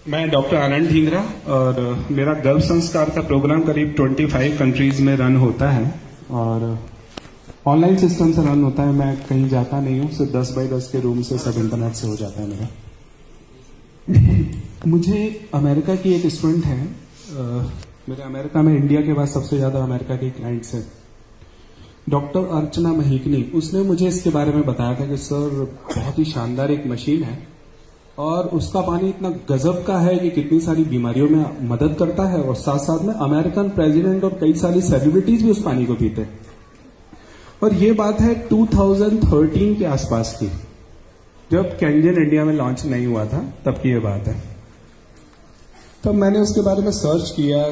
मैं डॉक्टर आनंद ढींगरा और मेरा गर्भ संस्कार का प्रोग्राम करीब 25 कंट्रीज में रन होता है और ऑनलाइन सिस्टम से रन होता है। मैं कहीं जाता नहीं हूँ, सिर्फ 10 बाई 10 के रूम से सब इंटरनेट से हो जाता है मेरा। मुझे अमेरिका की एक स्टूडेंट है, मेरे अमेरिका में इंडिया के बाद सबसे ज्यादा अमेरिका के क्लाइंट्स है, डॉक्टर अर्चना महिकनी। उसने मुझे इसके बारे में बताया था कि सर बहुत ही शानदार एक मशीन है और उसका पानी इतना गजब का है कि कितनी सारी बीमारियों में मदद करता है और साथ साथ में अमेरिकन प्रेसिडेंट और कई सारी सेलिब्रिटीज भी उस पानी को पीते हैं। और ये बात है 2013 के आसपास की, जब कैंजन इंडिया में लॉन्च नहीं हुआ था, तब की ये बात है। तब मैंने उसके बारे में सर्च किया,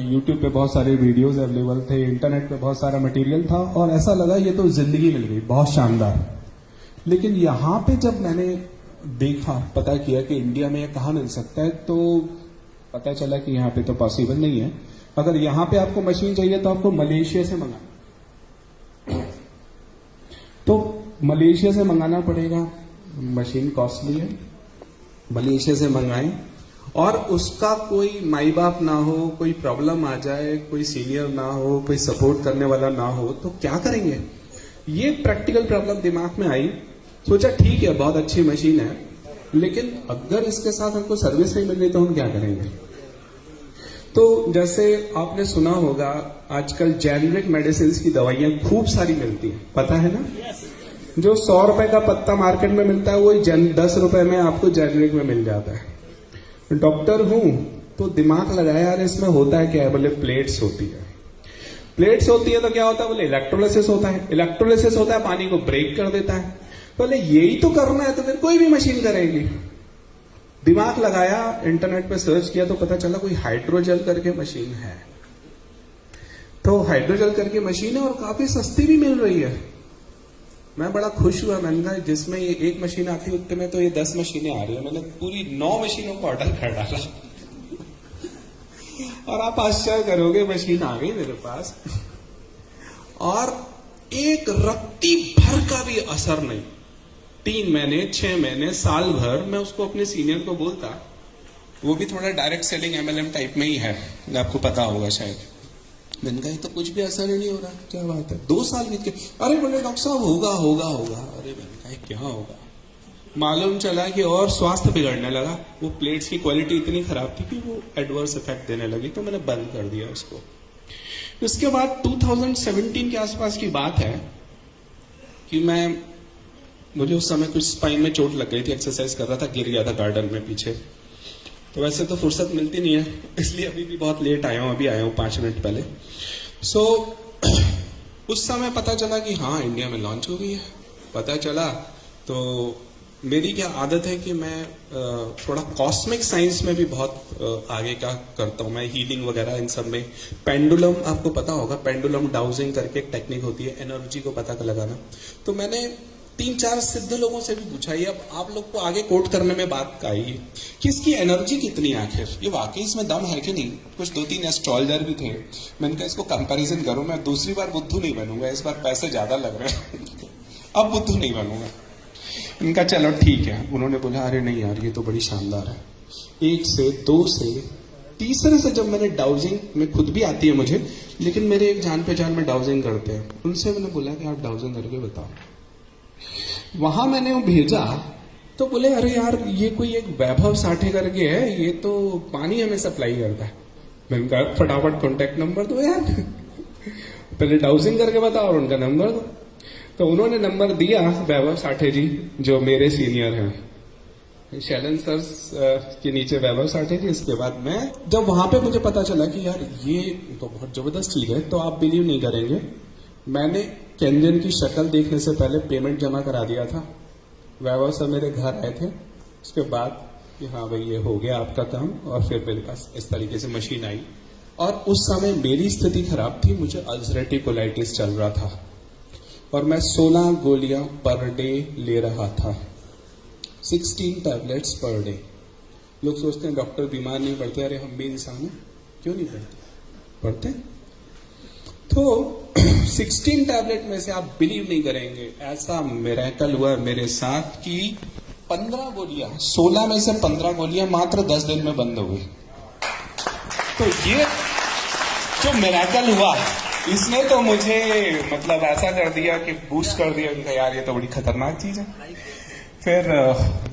यूट्यूब पे बहुत सारे वीडियोस अवेलेबल थे, इंटरनेट पे बहुत सारा मटेरियल था और ऐसा लगा ये तो जिंदगी मिल गई, बहुत शानदार। लेकिन यहां पे जब मैंने देखा, पता किया कि इंडिया में ये कहाँ मिल सकता है, तो पता चला कि यहाँ पे तो पॉसिबल नहीं है। अगर यहाँ पे आपको मशीन चाहिए तो आपको मलेशिया से मंगाना, तो मलेशिया से मंगाना पड़ेगा। मशीन कॉस्टली है, मलेशिया से मंगाएं और उसका कोई माई बाप ना हो, कोई प्रॉब्लम आ जाए, कोई सीनियर ना हो, कोई सपोर्ट करने वाला ना हो, तो क्या करेंगे? ये प्रैक्टिकल प्रॉब्लम दिमाग में आई। सोचा ठीक है, बहुत अच्छी मशीन है, लेकिन अगर इसके साथ हमको सर्विस नहीं मिल रही तो हम क्या करेंगे? तो जैसे आपने सुना होगा, आजकल जेनरिक मेडिसिन की दवाइयां खूब सारी मिलती हैं, पता है ना? जो 100 रुपए का पत्ता मार्केट में मिलता है, वही 10 रुपए में आपको जेनरिक में मिल जाता है। डॉक्टर हूं तो दिमाग लगाया, यार इसमें होता है क्या है? बोले प्लेट्स होती है। प्लेट्स होती है तो क्या होता है? बोले इलेक्ट्रोलिसिस होता है। इलेक्ट्रोलिसिस होता है, पानी को ब्रेक कर देता है। बोले यही तो करना है तो फिर कोई भी मशीन करेगी। दिमाग लगाया, इंटरनेट पे सर्च किया तो पता चला कोई हाइड्रोजेल करके मशीन है। तो हाइड्रोजेल करके मशीन है और काफी सस्ती भी मिल रही है। मैं बड़ा खुश हुआ, मैंने कहा जिसमें ये एक मशीन आती है उतने में तो ये 10 मशीनें आ रही है। मैंने पूरी 9 मशीनों को ऑर्डर कर डाला और आप आश्चर्य करोगे, मशीन आ गई मेरे पास और एक रत्ती भर का भी असर नहीं। 3 महीने, 6 महीने, साल भर मैं उसको अपने सीनियर को बोलता, वो भी थोड़ा डायरेक्ट सेलिंग MLM टाइप में ही है, आपको पता होगा शायद। मैंने कहा तो कुछ भी असर ही नहीं हो रहा, क्या बात है? 2 साल बीत गए। अरे बोले डॉक्टर साहब होगा होगा होगा। अरे मैंने कहा क्या होगा? मालूम चला कि और स्वास्थ्य बिगड़ने लगा। वो प्लेट्स की क्वालिटी इतनी खराब थी कि वो एडवर्स इफेक्ट देने लगी, तो मैंने बंद कर दिया उसको। उसके बाद 2017 के आसपास की बात है कि मुझे उस समय कुछ स्पाइन में चोट लग गई थी, एक्सरसाइज कर रहा था, गिर गया था गार्डन में पीछे। तो वैसे तो फुर्सत मिलती नहीं है, इसलिए अभी भी बहुत लेट आया हूं, अभी आया हूं 5 मिनट पहले। उस समय पता चला कि हाँ इंडिया में लॉन्च हो गई है। पता चला तो मेरी क्या आदत है कि मैं थोड़ा कॉस्मिक साइंस में भी बहुत आगे का करता हूं। मैं हीलिंग वगैरह इन सब में, पेंडुलम आपको पता होगा, पेंडुलम डाउजिंग करके एक टेक्निक होती है एनर्जी को पता लगाना। तो मैंने 3-4 सिद्ध लोगों से भी पूछा, ये अब आप लोग को आगे कोट करने में बात आई कि इसकी एनर्जी कितनी है आखिर, ये वाकई इसमें दम है कि नहीं। कुछ 2-3 एस्ट्रोलॉजर भी थे, मैंने कहा इसको कंपैरिजन करो, मैं दूसरी बार बुद्धू नहीं बनूंगा, इस बार पैसे ज्यादा लग रहे हैं अब बुद्धू नहीं बनूंगा। इनका चलो ठीक है। उन्होंने बोला अरे नहीं यार ये तो बड़ी शानदार है। 1 से 2 से तीसरे से जब मैंने डाउजिंग में, खुद भी आती है मुझे, लेकिन मेरे एक जान पहचान में डाउजिंग करते हैं, उनसे मैंने बोला कि आप डाउजिंग करके बताओ। वहां मैंने वो भेजा तो बोले अरे यार ये कोई एक वैभव साठे करके है, ये तो पानी हमें सप्लाई करता है। मैंने कहा फटाफट कॉन्टेक्ट नंबर दो यार पहले डाउजिंग करके बताओ और उनका नंबर दो। तो उन्होंने नंबर दिया, वैभव साठे जी जो मेरे सीनियर हैं, शैलन सर के नीचे वैभव साठे जी। इसके बाद मैं जब वहां पे मुझे पता चला कि यार ये तो बहुत जबरदस्त चीज है, तो आप बिलीव नहीं करेंगे, मैंने कैंजन की शक्ल देखने से पहले पेमेंट जमा करा दिया था। वैभव सर मेरे घर आए थे, उसके बाद कि हाँ भाई ये हो गया आपका काम, और फिर मेरे पास इस तरीके से मशीन आई। और उस समय मेरी स्थिति खराब थी, मुझे अल्सरेटिव कोलाइटिस चल रहा था और मैं 16 गोलियां पर डे ले रहा था, 16 टैबलेट्स पर डे। लोग सोचते हैं डॉक्टर बीमार नहीं पड़ते, अरे हम भी इंसान हैं, क्यों नहीं पड़ते? तो 16 टैबलेट में से आप बिलीव नहीं करेंगे, ऐसा मिरेकल हुआ मेरे साथ कि 15 गोलियां, 16 में से 15 गोलियां मात्र 10 दिन में बंद हो गई। तो ये जो मिरेकल हुआ, इसने तो मुझे मतलब ऐसा कर दिया कि बूस्ट कर दिया कि यार ये तो बड़ी खतरनाक चीज है। फिर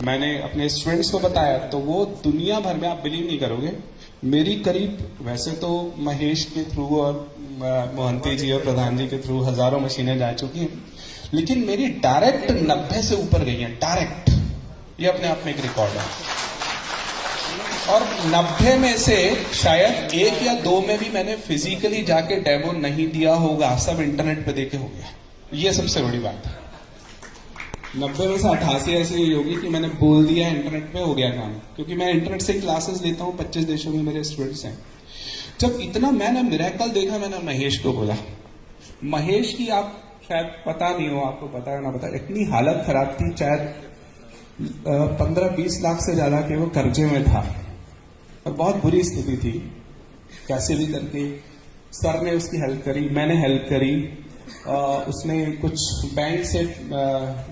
मैंने अपने स्टूडेंट्स को बताया, तो वो दुनिया भर में, आप बिलीव नहीं करोगे, मेरी करीब, वैसे तो महेश के थ्रू और मोहंती जी और प्रधान जी के थ्रू हजारों मशीनें जा चुकी हैं, लेकिन मेरी डायरेक्ट 90 से ऊपर गई हैं, डायरेक्ट। ये अपने आप में एक रिकॉर्ड है। और 90 में से शायद 1 या 2 में भी मैंने फिजिकली जाके डेमो नहीं दिया होगा, सब इंटरनेट पे देखे हो गया। ये सबसे बड़ी बात है। 90 में से 88 ऐसी हुई होगी कि मैंने बोल दिया इंटरनेट पे, हो गया काम। क्योंकि मैं इंटरनेट से क्लासेस लेता हूँ, 25 देशों में मेरे स्टूडेंट्स हैं। जब इतना मैंने मिरेकल देखा, मैंने महेश को बोला, महेश की आप शायद पता नहीं हो, आपको पता है ना पता, इतनी हालत खराब थी, शायद 15-20 लाख से ज्यादा के वो कर्जे में था और बहुत बुरी स्थिति थी। कैसे भी करके सर ने उसकी हेल्प करी, मैंने हेल्प करी। उसने कुछ बैंक से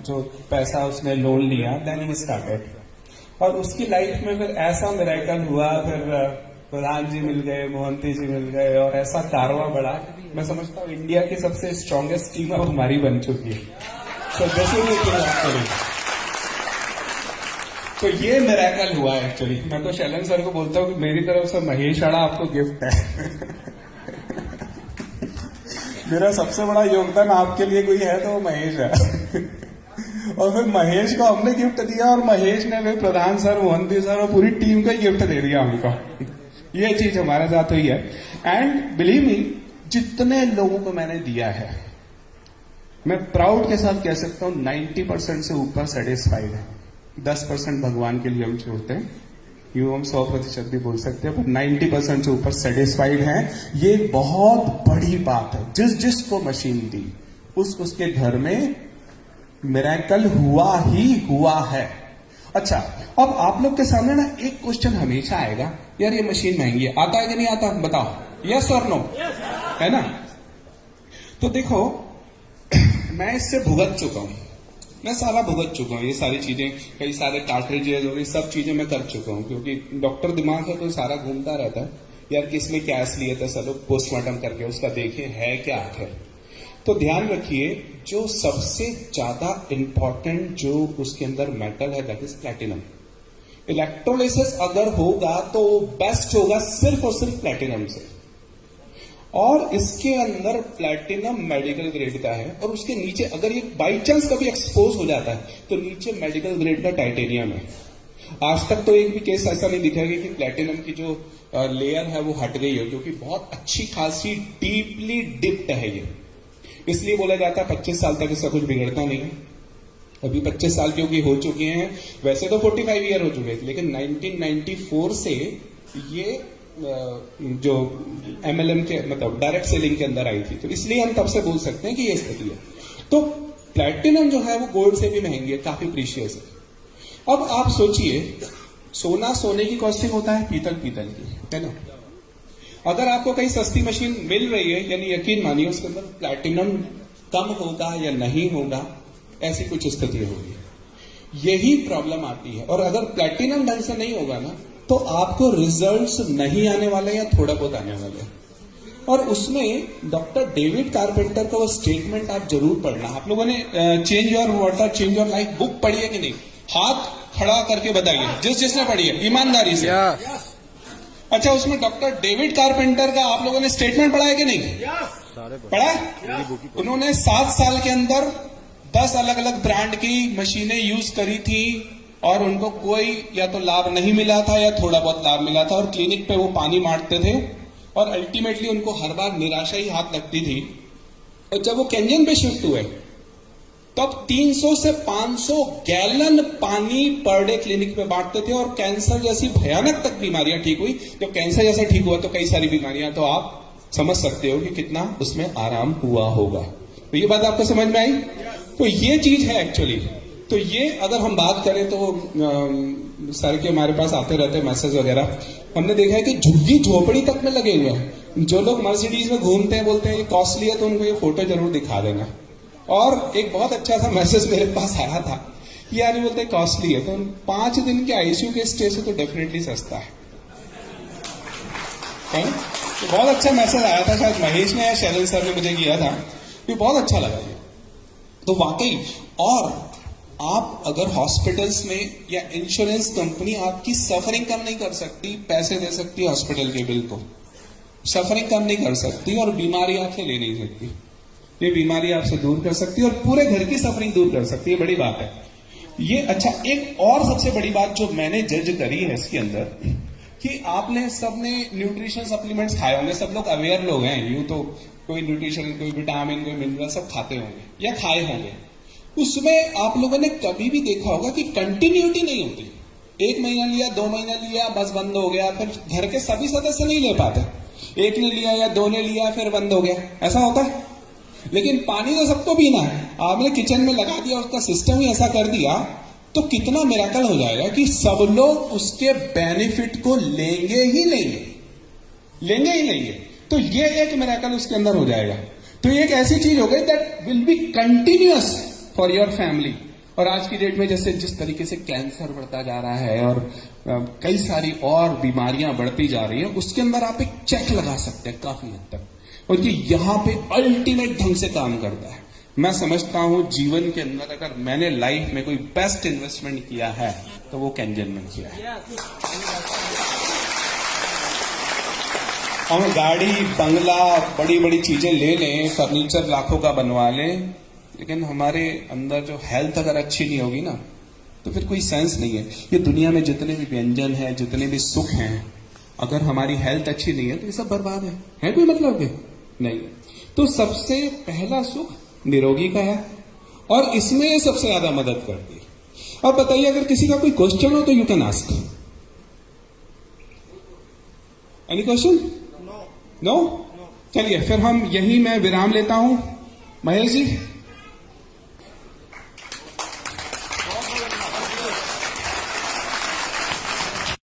जो पैसा उसने लोन लिया, देन ही स्टार्टेड। और उसकी लाइफ में फिर ऐसा मिरेकल हुआ, फिर प्रधान जी मिल गए, मोहंती जी मिल गए, और ऐसा कारवां बढ़ा। मैं समझता हूँ इंडिया की सबसे स्ट्रॉन्गेस्ट टीम अब हमारी बन चुकी है। तो तो ये मिरेकल हुआ है एक्चुअली। मैं तो शैलन सर को बोलता हूँ कि मेरी तरफ से महेश आड़ा आपको गिफ्ट है। मेरा सबसे बड़ा योगदान आपके लिए कोई है तो वो महेश है। और फिर महेश को हमने गिफ्ट दिया, और महेश ने भी प्रधान सर, मोहंती सर और पूरी टीम को गिफ्ट दे दिया हमको। ये चीज हमारे साथ हुई है। एंड बिलीव मी, जितने लोगों को मैंने दिया है, मैं प्राउड के साथ कह सकता हूं 90% से ऊपर सेटिस्फाइड है। 10% भगवान के लिए हम छोड़ते हैं, यूं हम 100% भी बोल सकते हैं, पर 90% से ऊपर सेटिस्फाइड हैं। ये बहुत बड़ी बात है। जिस जिसको मशीन दी, उसके घर में मिरेकल हुआ ही हुआ है। अच्छा, अब आप लोग के सामने ना एक क्वेश्चन हमेशा आएगा, यार ये मशीन महंगी है, आता है कि नहीं आता, बताओ, यस और नो, है ना? तो देखो, मैं इससे भुगत चुका हूं, मैं सारा भुगत चुका हूँ। ये सारी चीजें, कई सारे कार्ट्रिजेज हो गई, सब चीजें मैं कर चुका हूँ। क्योंकि डॉक्टर दिमाग है तो सारा घूमता रहता है, यार किसने क्या लिए थे, सब लोग पोस्टमार्टम करके उसका देखें है क्या आखिर। तो ध्यान रखिए, जो सबसे ज्यादा इंपॉर्टेंट जो उसके अंदर मेटल है, दैट इज प्लैटिनम। इलेक्ट्रोलिसिस अगर होगा तो बेस्ट होगा सिर्फ और सिर्फ प्लैटिनम से। और इसके अंदर प्लैटिनम मेडिकल ग्रेड का है, और उसके नीचे अगर ये बाई चांस कभी एक्सपोज हो जाता है तो नीचे मेडिकल ग्रेड का टाइटेनियम है। आज तक तो एक भी केस ऐसा नहीं दिखा कि प्लैटिनम की जो लेयर है वो हट गई हो, क्योंकि बहुत अच्छी खासी डीपली डिप्ड है ये। इसलिए बोला जाता है 25 साल तक इसका कुछ बिगड़ता नहीं है। अभी 25 साल क्योंकि हो चुके हैं, वैसे तो 45 ईयर हो चुके हैं, लेकिन 1994 से ये जो MLM के मतलब डायरेक्ट सेलिंग के अंदर आई थी, तो इसलिए हम तब से बोल सकते हैं कि ये स्थिति है। तो प्लैटिनम जो है वो गोल्ड से भी महंगी है, काफी प्रीशियस है। अब आप सोचिए, सोना सोने की कॉस्टिंग होता है, पीतल पीतल की, है ना? अगर आपको कहीं सस्ती मशीन मिल रही है, यानी यकीन मानिए उसके अंदर प्लैटिनम कम होगा या नहीं होगा, ऐसी कुछ स्थिति होगी। यही प्रॉब्लम आती है। और अगर प्लैटिनम ढंग से नहीं होगा ना, तो आपको रिजल्ट्स नहीं आने वाले या थोड़ा बहुत आने वाले। और उसमें डॉक्टर डेविड कारपेंटर का वो स्टेटमेंट आप जरूर पढ़ना। आप लोगों ने change your water change your life book पढ़ी है कि नहीं? हाथ खड़ा करके बताइए, जिसने पढ़ी है ईमानदारी से। अच्छा, उसमें डॉक्टर डेविड कारपेंटर का आप लोगों ने स्टेटमेंट पढ़ा है कि नहीं? पढ़ा? उन्होंने 7 साल के अंदर 10 अलग अलग ब्रांड की मशीनें यूज करी थी, और उनको कोई या तो लाभ नहीं मिला था या थोड़ा बहुत लाभ मिला था, और क्लिनिक पे वो पानी मारते थे, और अल्टीमेटली उनको हर बार निराशा ही हाथ लगती थी। और जब वो केंजन पे शिफ्ट हुए, तब 300 से 500 गैलन पानी पर डे क्लिनिक में बांटते थे, और कैंसर जैसी भयानक तक बीमारियां ठीक हुई। जब कैंसर जैसा ठीक हुआ तो कई सारी बीमारियां, तो आप समझ सकते हो कि कितना उसमें आराम हुआ होगा। तो ये बात आपको समझ में आई? तो ये चीज है एक्चुअली। तो ये अगर हम बात करें तो सर के हमारे पास आते रहते मैसेज वगैरह, हमने देखा है कि झुग्गी झोपड़ी तक में लगे हुए हैं। जो लोग मर्सिडीज में घूमते हैं, बोलते हैं ये कॉस्टली है, तो उनको ये फोटो जरूर दिखा देना। और एक बहुत अच्छा सा मैसेज मेरे पास आया था कि यार ये बोलते हैं कॉस्टली है, तो 5 दिन के आईसीयू के स्टे से तो डेफिनेटली सस्ता है। तो बहुत अच्छा मैसेज आया था, शायद महेश ने या शैलन सर ने मुझे किया था, ये बहुत अच्छा लगा ये। तो वाकई, और आप अगर हॉस्पिटल्स में या इंश्योरेंस कंपनी आपकी सफरिंग कम नहीं कर सकती, पैसे दे सकती है हॉस्पिटल के बिल को, सफरिंग कम नहीं कर सकती और बीमारी आपसे ले नहीं सकती। ये बीमारी आपसे दूर कर सकती है और पूरे घर की सफरिंग दूर कर सकती है, बड़ी बात है ये। अच्छा, एक और सबसे बड़ी बात जो मैंने जज करी है इसके अंदर, कि आपने सबने न्यूट्रिशन सप्लीमेंट्स खाए होंगे, सब लोग अवेयर लोग हैं, यूं तो कोई न्यूट्रिशन, कोई विटामिन, कोई मिनरल सब खाते होंगे या खाए होंगे। उसमें आप लोगों ने कभी भी देखा होगा कि कंटिन्यूटी नहीं होती। 1 महीना लिया, 2 महीना लिया, बस बंद हो गया, फिर घर के सभी सदस्य नहीं ले पाते। एक ने लिया या 2 ने लिया, फिर बंद हो गया, ऐसा होता है। लेकिन पानी तो सबको पीना है, आपने किचन में लगा दिया, उसका सिस्टम ही ऐसा कर दिया, तो कितना मिरेकल हो जाएगा कि सब लोग उसके बेनिफिट को लेंगे ही लेंगे, लेंगे ही लेंगे। तो ये एक मिरेकल उसके अंदर हो जाएगा। तो ये एक ऐसी चीज हो गई that will be continuous for your family. और आज की डेट में जैसे जिस तरीके से कैंसर बढ़ता जा रहा है और कई सारी और बीमारियां बढ़ती जा रही है, उसके अंदर आप एक चेक लगा सकते हैं काफी हद तक, और ये यहां पे अल्टीमेट ढंग से काम करता है। मैं समझता हूं जीवन के अंदर अगर मैंने लाइफ में कोई बेस्ट इन्वेस्टमेंट किया है तो वो कैंजन में किया है। हम गाड़ी, बंगला, बड़ी बड़ी चीजें ले लें, फर्नीचर लाखों का बनवा लें, लेकिन हमारे अंदर जो हेल्थ अगर अच्छी नहीं होगी ना, तो फिर कोई सेंस नहीं है। ये दुनिया में जितने भी व्यंजन हैं, जितने भी सुख हैं, अगर हमारी हेल्थ अच्छी नहीं है तो ये सब बर्बाद है कोई मतलब है नहीं। तो सबसे पहला सुख निरोगी का है और इसमें ये सबसे ज्यादा मदद करती है। अब बताइए, अगर किसी का कोई क्वेश्चन हो तो you can ask. Any question? No? चलिए फिर हम यही मैं विराम लेता हूं। महेश जी।